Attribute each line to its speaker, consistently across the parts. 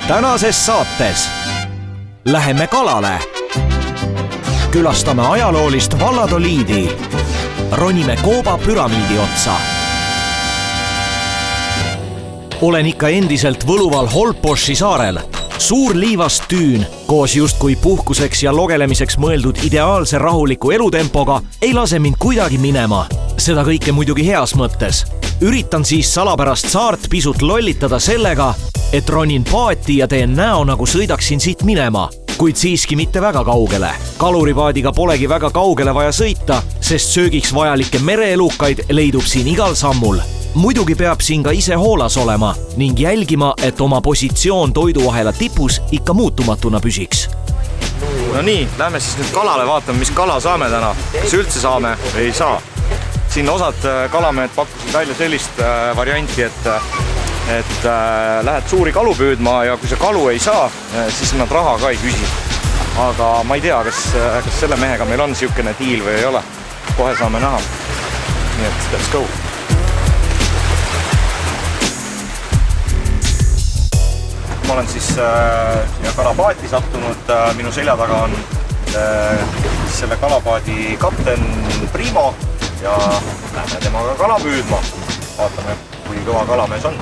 Speaker 1: tänases saates läheme kalale, külastame ajaloolist Valladoliidi, ronime Kooba püramiidi otsa. Olen ikka endiselt võluval Holpoši saarel. Suur liivast tüün koos justkui puhkuseks ja logelemiseks mõeldud ideaalse rahuliku elutempoga ei lase mind kuidagi minema. Seda kõike muidugi heas mõttes. Üritan siis salapärast saart pisut lollitada sellega, et ronin paati ja teen näo, nagu sõidaksin siit minema, kuid siiski mitte väga kaugele. Kaluripaadiga polegi väga kaugele vaja sõita, sest söögiks vajalikke mereelukaid leidub siin igal sammul. Muidugi peab siin ka ise hoolas olema ning jälgima, et oma positsioon toiduahela tipus ikka muutumatuna püsiks.
Speaker 2: No nii, lähme siis nüüd kalale, vaatame, mis kala saame täna. Kas üldse saame või ei saa. Siin osad kalamehed pakkusid välja sellist varianti, et lähed suuri kalu püüdma ja kui sa kalu ei saa, siis nad raha ka ei küsi. Aga ma ei tea, kas selle mehega meil on siukene diil või ei ole. Kohe saame näha. Nii et let's go. Ma olen siis kalapaati sattunud, minu selja taga on selle kalapaadi kapten Primo ja lähme temaga kala püüdma. Vaatame, kui kõva kalamees on.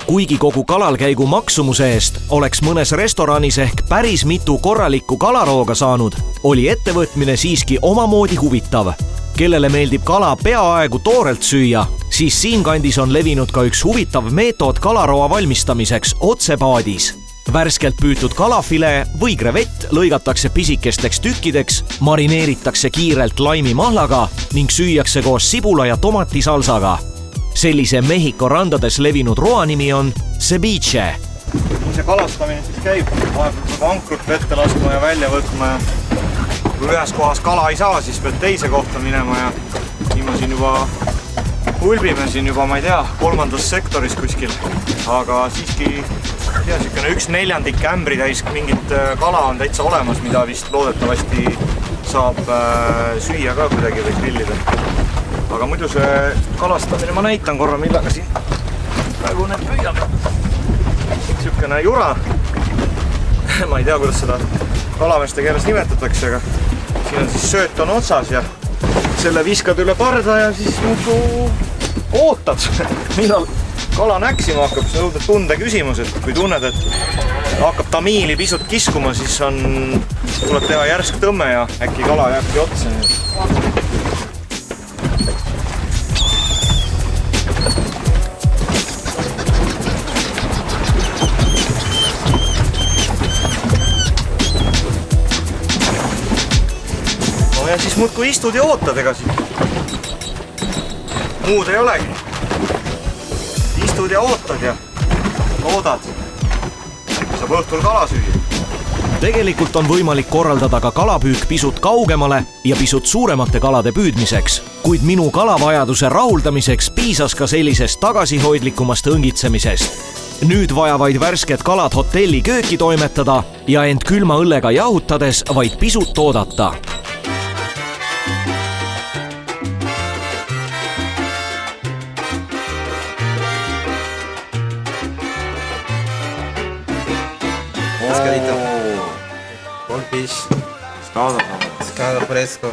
Speaker 1: Kuigi kogu kalalkäigu maksumuse eest oleks mõnes restoranis ehk päris mitu korralikku kalarooga saanud, oli ettevõtmine siiski omamoodi huvitav. Kellele meeldib kala peaaegu toorelt süüa, siis siinkandis on levinud ka üks huvitav meetod kalaroa valmistamiseks otsepaadis. Värskelt püütud kalafilee või krevett lõigatakse pisikesteks tükkideks, marineeritakse kiirelt laimimahlaga ning süüakse koos sibula ja tomatisalsaga. Sellise Mehhiko randades levinud roa nimi on ceviche.
Speaker 2: Kui see kalastamine siis käib, vahepeal ankrut vette laskma ja välja võtma ja kui ühes kohas kala ei saa, siis pead teise kohta minema ja nii ma siin juba hulbime siin juba, ma ei tea, 3. sektoris kuskil. Aga siiski siukene 1/4 ämbri täis mingit kala on täitsa olemas, mida vist loodetavasti saab süüa ka kuidagi või grillida. Aga muidu see kalastamine ma näitan korra, millega siin praegu need püüame. Siukene jura. Ma ei tea, kuidas seda kalameeste keeles nimetatakse, aga siin on siis sööt on otsas ja selle viskad üle parda ja siis ootad, millal kala näksima hakkab. See on tunde küsimus, et kui tunned, et hakkab tamiili pisut kiskuma, siis tuleb teha järsk tõmme ja äkki kala jääbki otsa. Ja siis muudkui istud ja ootad, ega siin muud ei olegi. Istud ja ootad ja loodad, saab õhtul kala süüa.
Speaker 1: Tegelikult on võimalik korraldada ka kalapüük pisut kaugemale ja pisut suuremate kalade püüdmiseks, kuid minu kalavajaduse rahuldamiseks piisas ka sellisest tagasihoidlikumast õngitsemisest. Nüüd vaja vaid värsked kalad hotelli kööki toimetada ja end külma õllega jahutades vaid pisut oodata.
Speaker 2: Pescado fresco.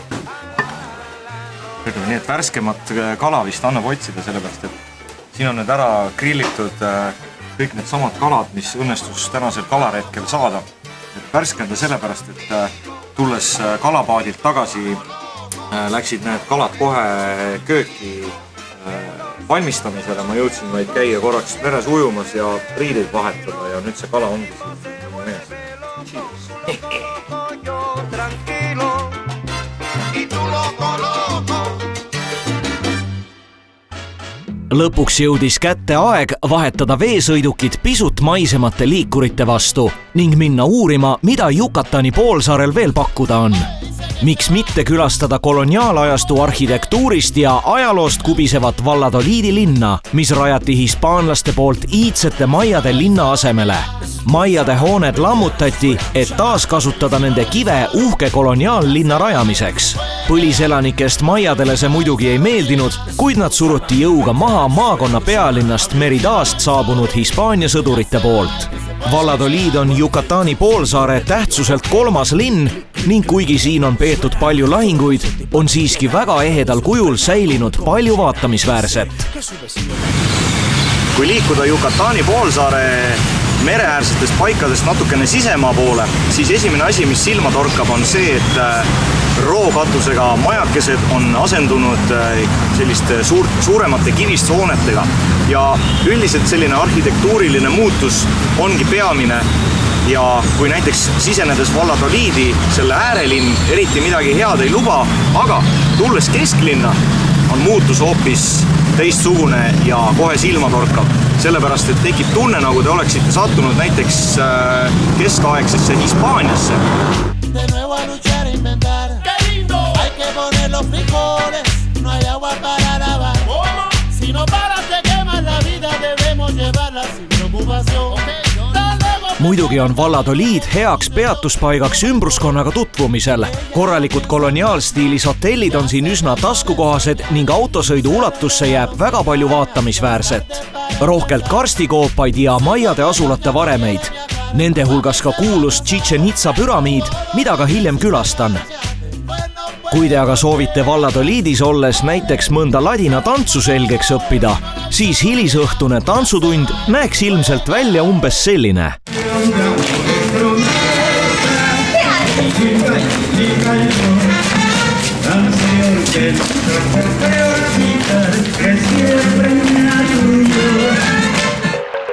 Speaker 2: Nii et värskemat kala vist annab otsida sellepärast, et siin on nüüd ära grillitud kõik need samad kalad, mis õnnestus tänasel kalaretkel saada. Värskenda sellepärast, et tulles kalapaadilt tagasi läksid need kalad kohe kööki valmistamisele. Ma jõudsin vaid käia korraks meres ujumas ja riideid vahetada ja nüüd see kala ongi siin mees.
Speaker 1: Lõpuks jõudis kätte aeg vahetada veesõidukid pisut maisemate liikurite vastu ning minna uurima, mida Yucatani poolsaarel veel pakkuda on. Miks mitte külastada koloniaalajastu arhitektuurist ja ajaloost kubisevat Valladoliidi linna, mis rajati hispaanlaste poolt iidsete maiade linna asemele. Maiade hooned lammutati, et taaskasutada nende kive uhke koloniaallinna rajamiseks. Põliselanikest maiadele see muidugi ei meeldinud, kuid nad suruti jõuga maha maakonna pealinnast Meridaast saabunud Hispaania sõdurite poolt. Valladoliid on Yucatani poolsaare tähtsuselt 3. linn ning kuigi siin on peetud palju lahinguid, on siiski väga ehedal kujul säilinud palju vaatamisväärset.
Speaker 2: Kui liikuda Yucatani poolsaare mereäärsetest paikadest natukene sisemaa poole, siis esimene asi, mis silma torkab, on see, et rookatusega majakesed on asendunud selliste suuremate kivist hoonetega ja üldiselt selline arhitektuuriline muutus ongi peamine. Ja kui näiteks sisenedes Valladoliidi selle äärelinn eriti midagi head ei luba, aga tulles kesklinna on muutus hoopis teistsugune ja kohe silma torkab. Sellepärast, et tekib tunne, nagu te oleksite sattunud näiteks keskaegsesse Hispaaniasse. De nuevo a luchar, inventar. ¡Qué lindo! Hay que poner los frijoles, no hay agua para lavar. Si no paras te quemas la vida, debemos llevarla sin preocupación. Muidugi on Valladoliid heaks peatuspaigaks ümbruskonnaga tutvumisel. Korralikud koloniaalstiilis hotellid on siin üsna taskukohased ning autosõidu ulatusse jääb väga palju vaatamisväärset. Rohkelt karstikoopaid ja maiade asulate varemeid. Nende hulgas ka kuulus Chichen Itza püramiid, mida ka hiljem külastan. Kui te aga soovite Valladoliidis olles näiteks mõnda ladina tantsu selgeks õppida, siis hilisõhtune tantsutund näeks ilmselt välja umbes selline.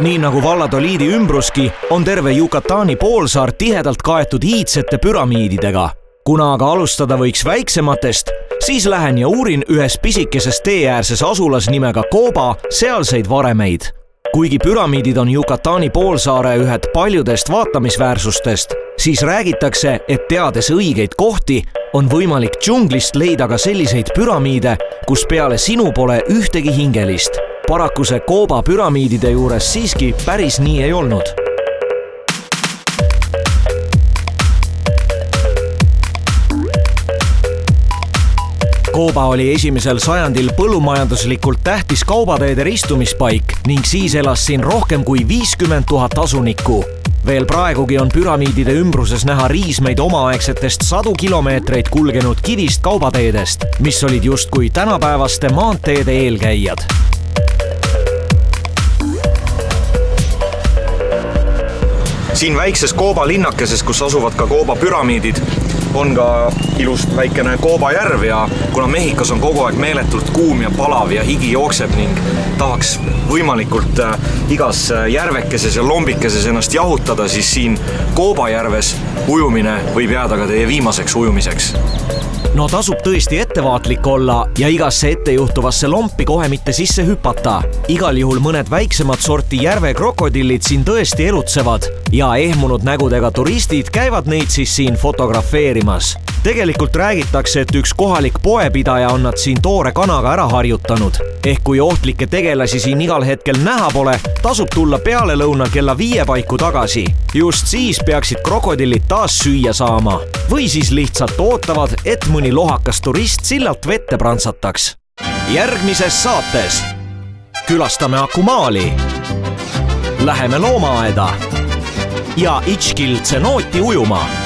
Speaker 2: Nii nagu Valladoliidi ümbruski on terve Yucatani poolsaar tihedalt kaetud iidsete püramiididega. Kuna aga alustada võiks väiksematest, siis lähen ja uurin ühes pisikeses teeäärses asulas nimega Coba sealseid varemeid. Kuigi püramiidid on Yucatani poolsaare ühed paljudest vaatamisväärsustest, siis räägitakse, et teades õigeid kohti, on võimalik džunglist leida ka selliseid püramiide, kus peale sinu pole ühtegi hingelist. Paraku see Coba püramiidide juures siiski päris nii ei olnud. Coba oli 1. sajandil põllumajanduslikult tähtis kaubateede ristumispaik ning siis elas siin rohkem kui 50 000 asunikku. Veel praegugi on püramiidide ümbruses näha riismeid omaaegsetest 100 kilomeetreid kulgenud kivist kaubateedest, mis olid justkui tänapäevaste maanteede eelkäijad. Siin väikses Coba linnakeses, kus asuvad ka Coba püramiidid, on ka ilust väikene Coba järv ja kuna Mehhikos on kogu aeg meeletult kuum ja palav ja higi jookseb ning tahaks võimalikult igas järvekeses ja lombikeses ennast jahutada, siis siin Coba järves ujumine võib jääda ka teie viimaseks ujumiseks. No tasub tõesti ettevaatlik olla ja igasse ettejuhtuvasse lompi kohe mitte sisse hüpata. Igal juhul mõned väiksemad sorti järve krokodillid siin tõesti elutsevad ja ehmunud nägudega turistid käivad neid siis siin fotografeerimas. Tegelikult räägitakse, et üks kohalik poepidaja on nad siin toore kanaga ära harjutanud. Ehk kui ohtlikke tegelasi siin igal hetkel näha pole, tasub tulla peale lõunal kella 5 paiku tagasi. Just siis peaksid krokodillid taas süüa saama. Või siis lihtsalt ootavad, et mõni lohakas turist sillalt vette prantsataks. Järgmises saates külastame Akumaali, läheme loomaaeda ja Itškil tsenooti ujuma.